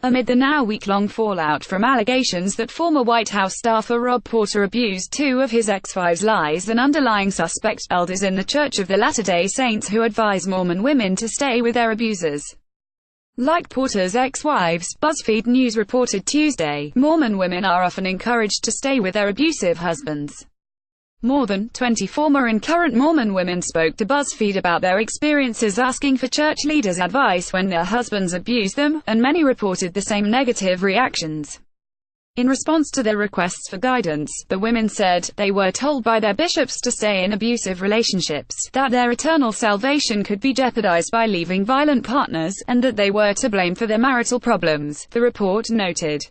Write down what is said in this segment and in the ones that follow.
amid the now week-long fallout from allegations that former White House staffer Rob Porter abused two of his ex-wives. Lies and underlying suspect, elders in the Church of the Latter-day Saints who advise Mormon women to stay with their abusers. Like Porter's ex-wives, BuzzFeed News reported Tuesday, Mormon women are often encouraged to stay with their abusive husbands. More than 20 former and current Mormon women spoke to BuzzFeed about their experiences asking for church leaders' advice when their husbands abused them, and many reported the same negative reactions. In response to their requests for guidance, the women said, they were told by their bishops to stay in abusive relationships, that their eternal salvation could be jeopardized by leaving violent partners, and that they were to blame for their marital problems, the report noted.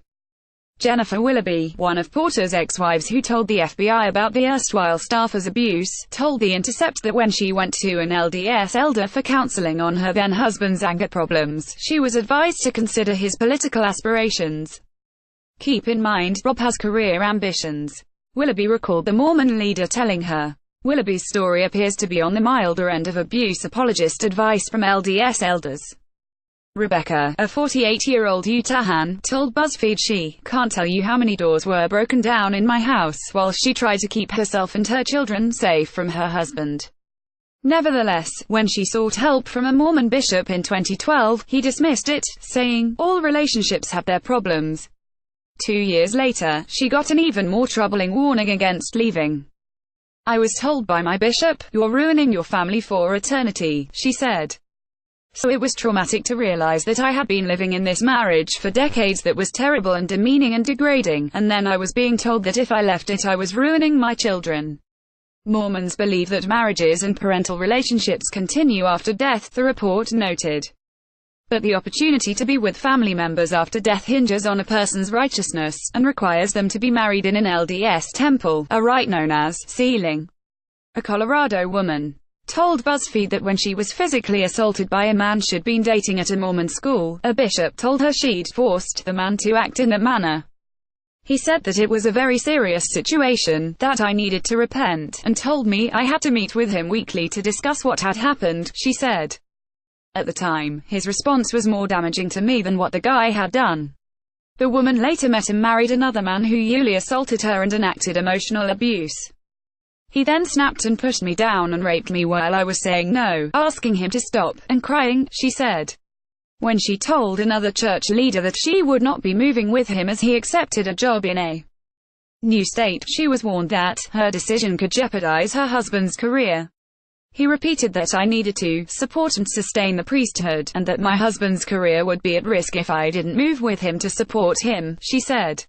Jennifer Willoughby, one of Porter's ex-wives who told the FBI about the erstwhile staffer's abuse, told The Intercept that when she went to an LDS elder for counseling on her then-husband's anger problems, she was advised to consider his political aspirations. Keep in mind, Rob has career ambitions. Willoughby recalled the Mormon leader telling her. Willoughby's story appears to be on the milder end of abuse apologist advice from LDS elders. Rebecca, a 48-year-old Utahan, told BuzzFeed she can't tell you how many doors were broken down in my house while she tried to keep herself and her children safe from her husband. Nevertheless, when she sought help from a Mormon bishop in 2012, he dismissed it, saying, all relationships have their problems. 2 years later, she got an even more troubling warning against leaving. I was told by my bishop, you're ruining your family for eternity, she said. So it was traumatic to realize that I had been living in this marriage for decades that was terrible and demeaning and degrading, and then I was being told that if I left it I was ruining my children. Mormons believe that marriages and parental relationships continue after death, the report noted. But the opportunity to be with family members after death hinges on a person's righteousness, and requires them to be married in an LDS temple, a rite known as sealing. A Colorado woman told BuzzFeed that when she was physically assaulted by a man she'd been dating at a Mormon school, a bishop told her she'd forced the man to act in that manner. He said that it was a very serious situation, that I needed to repent, and told me I had to meet with him weekly to discuss what had happened, she said. At the time, his response was more damaging to me than what the guy had done. The woman later met and married another man who usually assaulted her and enacted emotional abuse. He then snapped and pushed me down and raped me while I was saying no, asking him to stop, and crying, she said. When she told another church leader that she would not be moving with him as he accepted a job in a new state, she was warned that her decision could jeopardize her husband's career. He repeated that I needed to support and sustain the priesthood, and that my husband's career would be at risk if I didn't move with him to support him, she said.